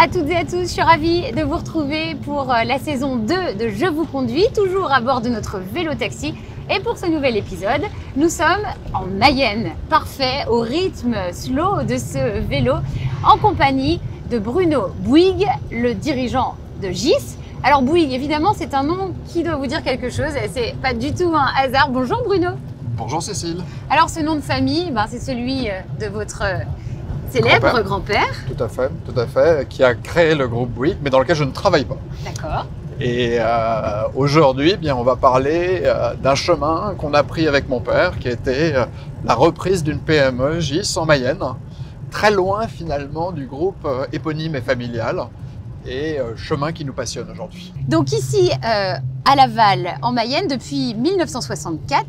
à toutes et à tous, je suis ravie de vous retrouver pour la saison 2 de Je vous conduis, toujours à bord de notre vélo-taxi. Et pour ce nouvel épisode, nous sommes en Mayenne, parfait au rythme slow de ce vélo, en compagnie de Bruno Bouygues, le dirigeant de GIS. Alors Bouygues, évidemment, c'est un nom qui doit vous dire quelque chose, et c'est pas du tout un hasard. Bonjour Bruno. Bonjour Cécile. Alors ce nom de famille, c'est celui de votre célèbre grand-père. Tout à fait, qui a créé le groupe Bouygues, mais dans lequel je ne travaille pas. D'accord. Et aujourd'hui, on va parler d'un chemin qu'on a pris avec mon père, qui était la reprise d'une PME GIS en Mayenne, très loin finalement du groupe éponyme et familial, et chemin qui nous passionne aujourd'hui. Donc ici, à Laval, en Mayenne, depuis 1964,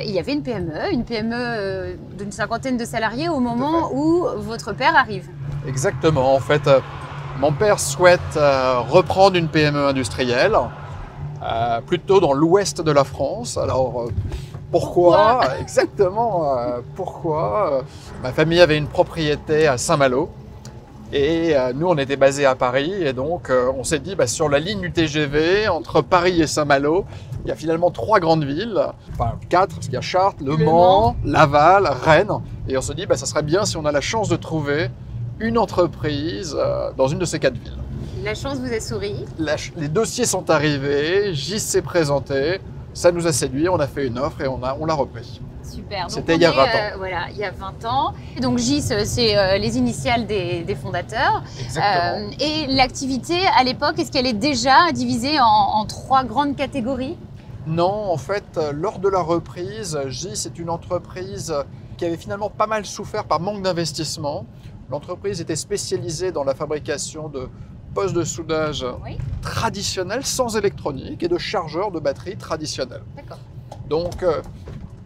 il y avait une PME d'une cinquantaine de salariés au moment où votre père arrive. Exactement, en fait, mon père souhaite reprendre une PME industrielle, plutôt dans l'ouest de la France. Alors, pourquoi exactement, pourquoi ma famille avait une propriété à Saint-Malo. Et nous, on était basés à Paris, et donc on s'est dit, sur la ligne du TGV, entre Paris et Saint-Malo, il y a finalement 3 grandes villes, enfin 4, parce qu'il y a Chartres, Le Mans, Laval, Rennes, et on se dit, ça serait bien si on a la chance de trouver une entreprise dans une de ces 4 villes. La chance vous a souri. Les dossiers sont arrivés, GIS s'est présenté, ça nous a séduit, on a fait une offre et on l'a repris. Super. C'était il y a 20 ans. Voilà, il y a 20 ans. Donc GIS, c'est les initiales des fondateurs. Exactement. Et l'activité, à l'époque, est-ce qu'elle est déjà divisée en 3 grandes catégories? Non, en fait, lors de la reprise, GIS est une entreprise qui avait finalement pas mal souffert par manque d'investissement. L'entreprise était spécialisée dans la fabrication de postes de soudage traditionnels, sans électronique, et de chargeurs de batterie traditionnels. D'accord. Donc,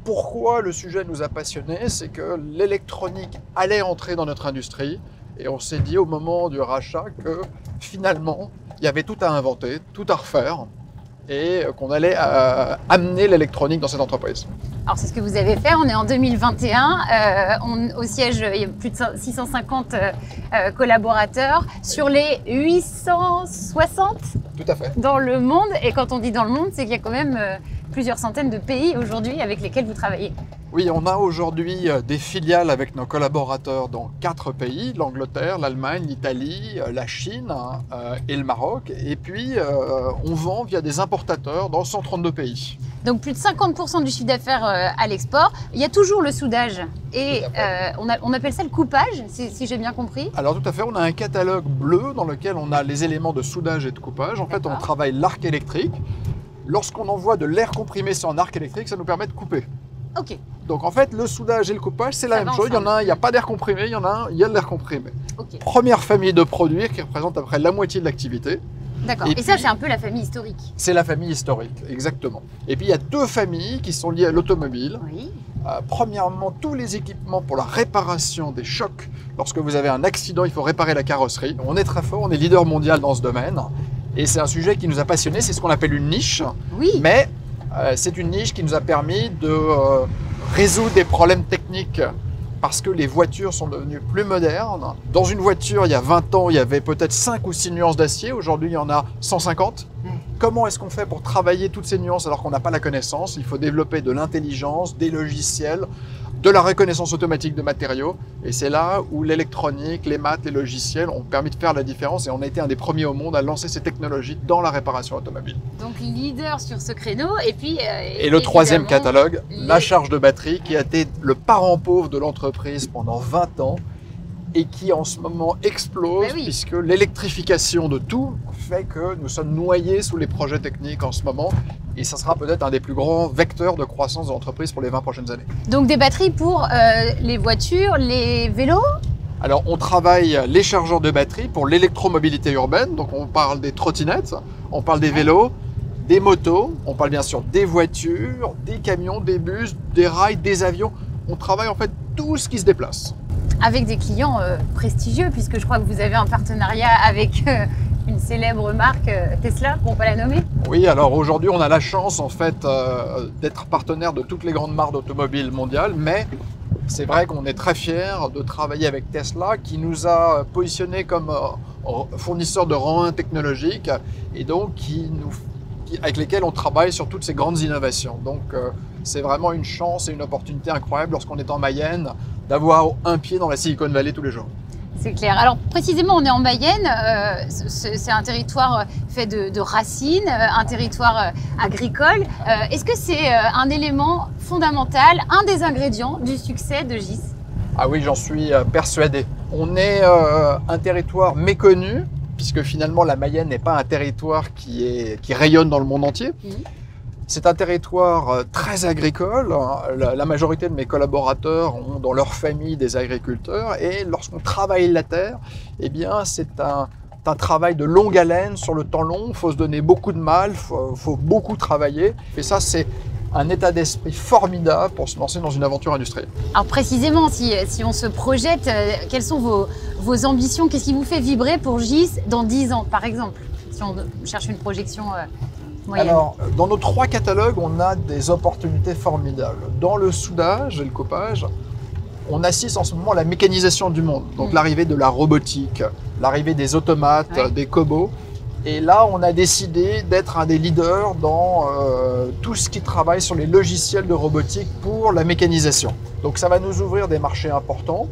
pourquoi le sujet nous a passionnés, c'est que l'électronique allait entrer dans notre industrie, et on s'est dit au moment du rachat que finalement, il y avait tout à inventer, tout à refaire, et qu'on allait amener l'électronique dans cette entreprise. Alors c'est ce que vous avez fait, on est en 2021, au siège il y a plus de 650 collaborateurs sur les 860 Tout à fait. dans le monde, et quand on dit dans le monde, c'est qu'il y a quand même plusieurs centaines de pays aujourd'hui avec lesquels vous travaillez. Oui, on a aujourd'hui des filiales avec nos collaborateurs dans 4 pays, l'Angleterre, l'Allemagne, l'Italie, la Chine et le Maroc. Et puis, on vend via des importateurs dans 132 pays. Donc plus de 50% du chiffre d'affaires à l'export. Il y a toujours le soudage et on appelle ça le coupage, si j'ai bien compris. Alors tout à fait, on a un catalogue bleu dans lequel on a les éléments de soudage et de coupage. En fait, on travaille l'arc électrique. Lorsqu'on envoie de l'air comprimé sur un arc électrique, ça nous permet de couper. Ok. Donc en fait, le soudage et le coupage, c'est la même chose. Il y en a un, il n'y a pas d'air comprimé, il y en a un, il y a de l'air comprimé. Okay. Première famille de produits qui représente à peu près la moitié de l'activité. D'accord. Et ça, c'est un peu la famille historique. C'est la famille historique, exactement. Et puis il y a 2 familles qui sont liées à l'automobile. Oui. Premièrement, tous les équipements pour la réparation des chocs. Lorsque vous avez un accident, il faut réparer la carrosserie. On est très fort, on est leader mondial dans ce domaine. Et c'est un sujet qui nous a passionnés, c'est ce qu'on appelle une niche. Oui. Mais c'est une niche qui nous a permis de résoudre des problèmes techniques parce que les voitures sont devenues plus modernes. Dans une voiture, il y a 20 ans, il y avait peut-être 5 ou 6 nuances d'acier. Aujourd'hui, il y en a 150. Comment est-ce qu'on fait pour travailler toutes ces nuances alors qu'on n'a pas la connaissance? Il faut développer de l'intelligence, des logiciels, de la reconnaissance automatique de matériaux. Et c'est là où l'électronique, les maths, les logiciels ont permis de faire la différence. Et on a été un des premiers au monde à lancer ces technologies dans la réparation automobile. Donc leader sur ce créneau. Et puis et le 3e catalogue, la charge de batterie, qui a été le parent pauvre de l'entreprise pendant 20 ans et qui en ce moment explose, puisque l'électrification de tout fait que nous sommes noyés sous les projets techniques en ce moment. Et ça sera peut-être un des plus grands vecteurs de croissance de l'entreprise pour les 20 prochaines années. Donc des batteries pour les voitures, les vélos? Alors on travaille les chargeurs de batterie pour l'électromobilité urbaine. Donc on parle des trottinettes, on parle des vélos, des motos, on parle bien sûr des voitures, des camions, des bus, des rails, des avions. On travaille en fait tout ce qui se déplace. Avec des clients prestigieux, puisque je crois que vous avez un partenariat avec une célèbre marque Tesla, pour ne pas la nommer. Oui, alors aujourd'hui on a la chance en fait d'être partenaire de toutes les grandes marques d'automobiles mondiales, mais c'est vrai qu'on est très fiers de travailler avec Tesla qui nous a positionnés comme fournisseur de rang 1 technologique et donc avec lesquels on travaille sur toutes ces grandes innovations. Donc c'est vraiment une chance et une opportunité incroyable lorsqu'on est en Mayenne d'avoir un pied dans la Silicon Valley tous les jours. C'est clair. Alors précisément, on est en Mayenne, c'est un territoire fait de racines, un territoire agricole. Est-ce que c'est un élément fondamental, un des ingrédients du succès de GIS? Ah oui, j'en suis persuadé. On est un territoire méconnu, puisque finalement la Mayenne n'est pas un territoire qui rayonne dans le monde entier. C'est un territoire très agricole. La majorité de mes collaborateurs ont dans leur famille des agriculteurs et lorsqu'on travaille la terre, eh bien c'est un travail de longue haleine sur le temps long. Il faut se donner beaucoup de mal, il faut beaucoup travailler. Et ça, c'est un état d'esprit formidable pour se lancer dans une aventure industrielle. Alors précisément, si on se projette, quelles sont vos ambitions? Qu'est-ce qui vous fait vibrer pour GIS dans 10 ans, par exemple, si on cherche une projection moyenne? Alors, dans nos 3 catalogues, on a des opportunités formidables. Dans le soudage et le copage, on assiste en ce moment à la mécanisation du monde. Donc l'arrivée de la robotique, l'arrivée des automates, des cobots. Et là, on a décidé d'être un des leaders dans tout ce qui travaille sur les logiciels de robotique pour la mécanisation. Donc ça va nous ouvrir des marchés importants.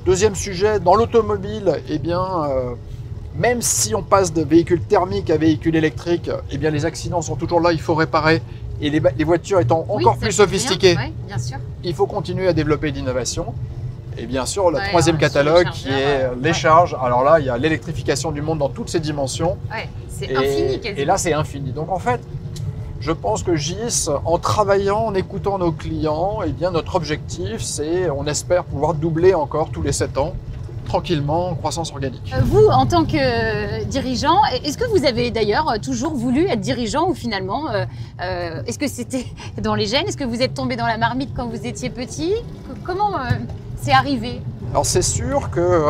Deuxième sujet, dans l'automobile, eh bien, même si on passe de véhicules thermiques à véhicules électriques, eh bien, les accidents sont toujours là, il faut réparer. Et les voitures étant encore plus sophistiquées, bien sûr. Il faut continuer à développer l'innovation. Et bien sûr, le troisième catalogue qui est les charges. Alors là, il y a l'électrification du monde dans toutes ses dimensions. C'est infini quasiment. Et là, c'est infini. Donc en fait, je pense que GIS, en travaillant, en écoutant nos clients, eh bien, notre objectif, c'est, on espère pouvoir doubler encore tous les 7 ans, tranquillement, en croissance organique. Vous, en tant que dirigeant, est-ce que vous avez d'ailleurs toujours voulu être dirigeant ou finalement, est-ce que c'était dans les gènes? Est-ce que vous êtes tombé dans la marmite quand vous étiez petit? Comment c'est arrivé? Alors c'est sûr que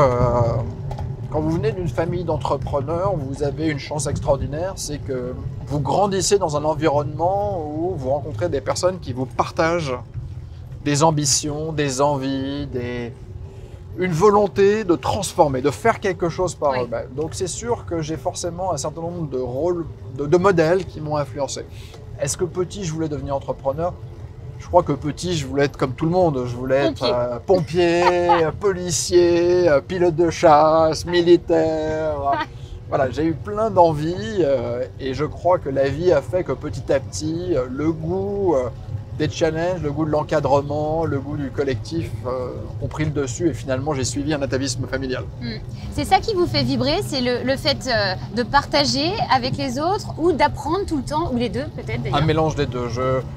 quand vous venez d'une famille d'entrepreneurs, vous avez une chance extraordinaire, c'est que vous grandissez dans un environnement où vous rencontrez des personnes qui vous partagent des ambitions, des envies, une volonté de transformer, de faire quelque chose par eux-mêmes. Donc c'est sûr que j'ai forcément un certain nombre de rôles, de modèles qui m'ont influencé. Est-ce que petit, je voulais devenir entrepreneur? Je crois que petit, je voulais être comme tout le monde. Je voulais être pompier, policier, pilote de chasse, militaire. Voilà, j'ai eu plein d'envies et je crois que la vie a fait que petit à petit, le goût des challenges, le goût de l'encadrement, le goût du collectif ont pris le dessus et finalement j'ai suivi un atavisme familial. C'est ça qui vous fait vibrer, c'est le fait de partager avec les autres ou d'apprendre tout le temps, ou les deux peut-être d'ailleurs? Un mélange des deux.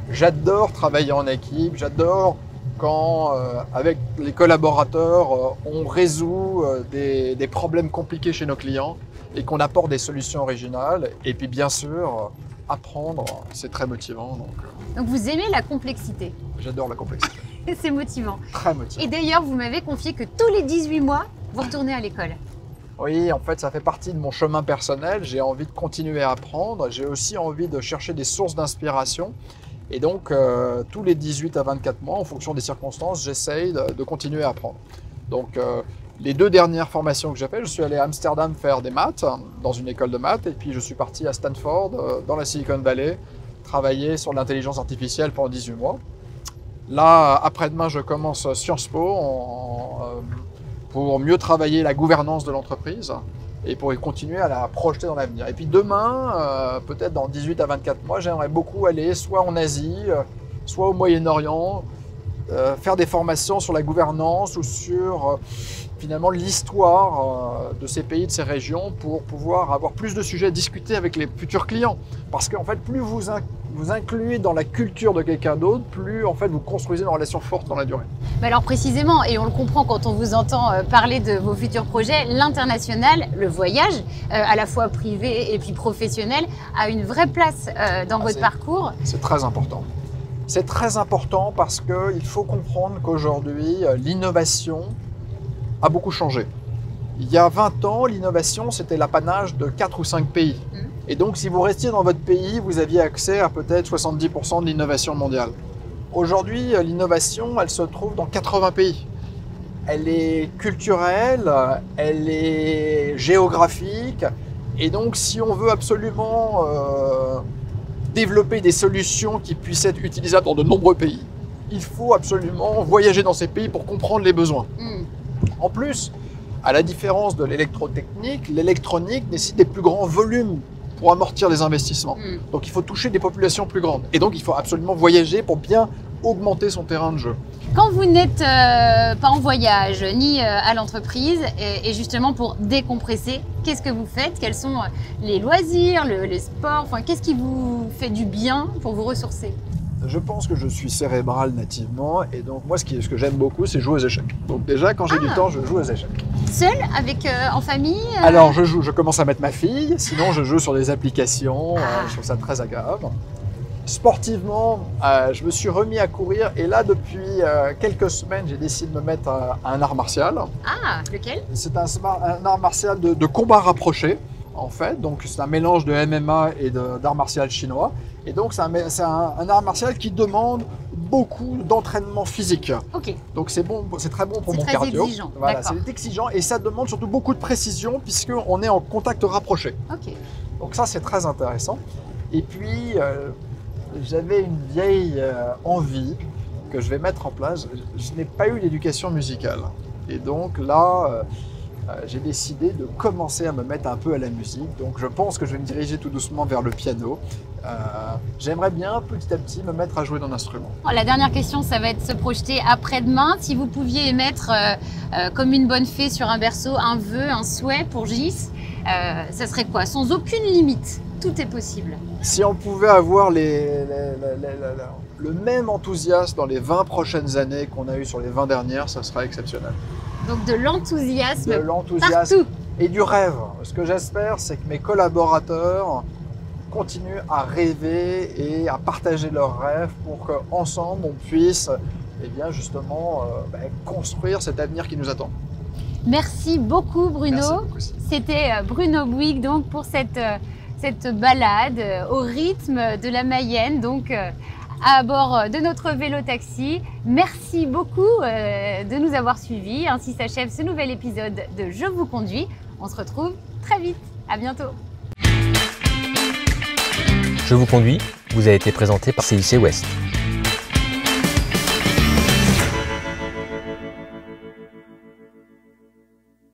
J'adore travailler en équipe, j'adore quand avec les collaborateurs on résout des problèmes compliqués chez nos clients et qu'on apporte des solutions originales et puis bien sûr apprendre, c'est très motivant. Donc vous aimez la complexité? J'adore la complexité. C'est motivant. Très motivant. Et d'ailleurs, vous m'avez confié que tous les 18 mois, vous retournez à l'école. Oui, en fait, ça fait partie de mon chemin personnel. J'ai envie de continuer à apprendre. J'ai aussi envie de chercher des sources d'inspiration. Et donc, tous les 18 à 24 mois, en fonction des circonstances, j'essaye de continuer à apprendre. Donc, les 2 dernières formations que j'ai faites, je suis allé à Amsterdam faire des maths, dans une école de maths, et puis je suis parti à Stanford, dans la Silicon Valley, travailler sur l'intelligence artificielle pendant 18 mois. Là, après-demain, je commence Sciences Po pour mieux travailler la gouvernance de l'entreprise et pour continuer à la projeter dans l'avenir. Et puis demain, peut-être dans 18 à 24 mois, j'aimerais beaucoup aller soit en Asie, soit au Moyen-Orient, faire des formations sur la gouvernance ou sur finalement l'histoire de ces pays, de ces régions pour pouvoir avoir plus de sujets à discuter avec les futurs clients. Parce qu'en fait, plus vous incluez dans la culture de quelqu'un d'autre, plus en fait vous construisez une relation forte dans la durée. Mais alors précisément, et on le comprend quand on vous entend parler de vos futurs projets, l'international, le voyage, à la fois privé et puis professionnel, a une vraie place dans votre parcours. C'est très important. C'est très important parce qu'il faut comprendre qu'aujourd'hui, l'innovation a beaucoup changé. Il y a 20 ans, l'innovation, c'était l'apanage de 4 ou 5 pays. Et donc, si vous restiez dans votre pays, vous aviez accès à peut-être 70% de l'innovation mondiale. Aujourd'hui, l'innovation, elle se trouve dans 80 pays. Elle est culturelle, elle est géographique. Et donc, si on veut absolument développer des solutions qui puissent être utilisables dans de nombreux pays, il faut absolument voyager dans ces pays pour comprendre les besoins. En plus, à la différence de l'électrotechnique, l'électronique nécessite des plus grands volumes pour amortir les investissements. Donc il faut toucher des populations plus grandes. Et donc il faut absolument voyager pour bien augmenter son terrain de jeu. Quand vous n'êtes pas en voyage ni à l'entreprise, et justement pour décompresser, qu'est-ce que vous faites? Quels sont les loisirs, les sports? Enfin, qu'est-ce qui vous fait du bien pour vous ressourcer? Je pense que je suis cérébral nativement et donc moi ce que j'aime beaucoup c'est jouer aux échecs. Donc déjà quand j'ai du temps je joue aux échecs. Seul? Avec, en famille? Alors je commence à mettre ma fille, sinon je joue sur des applications, je trouve ça très agréable. Sportivement, je me suis remis à courir et là depuis quelques semaines j'ai décidé de me mettre à un art martial. Ah, lequel? C'est un art martial de combat rapproché en fait, donc c'est un mélange de MMA et d'art martial chinois. Et donc c'est un art martial qui demande beaucoup d'entraînement physique. Ok. Donc c'est bon, c'est très bon pour mon très cardio. Exigeant. Voilà, c'est exigeant et ça demande surtout beaucoup de précision puisqu'on est en contact rapproché. Ok. Donc ça c'est très intéressant. Et puis j'avais une vieille envie que je vais mettre en place. Je n'ai pas eu l'éducation musicale. Et donc là, j'ai décidé de commencer à me mettre un peu à la musique. Donc je pense que je vais me diriger tout doucement vers le piano. J'aimerais bien petit à petit me mettre à jouer d'un instrument. La dernière question, ça va être se projeter après-demain. Si vous pouviez émettre comme une bonne fée sur un berceau un vœu, un souhait pour Gis, ça serait quoi? Sans aucune limite, tout est possible. Si on pouvait avoir le même enthousiasme dans les 20 prochaines années qu'on a eu sur les 20 dernières, ça serait exceptionnel. Donc de l'enthousiasme partout. Et du rêve. Ce que j'espère, c'est que mes collaborateurs continuent à rêver et à partager leurs rêves pour qu'ensemble, on puisse justement construire cet avenir qui nous attend. Merci beaucoup Bruno. Merci beaucoup. C'était Bruno Bouygues donc pour cette balade au rythme de la Mayenne, donc à bord de notre vélo-taxi. Merci beaucoup de nous avoir suivis. Ainsi s'achève ce nouvel épisode de Je vous conduis. On se retrouve très vite. À bientôt. Je vous conduis vous a été présenté par CIC West.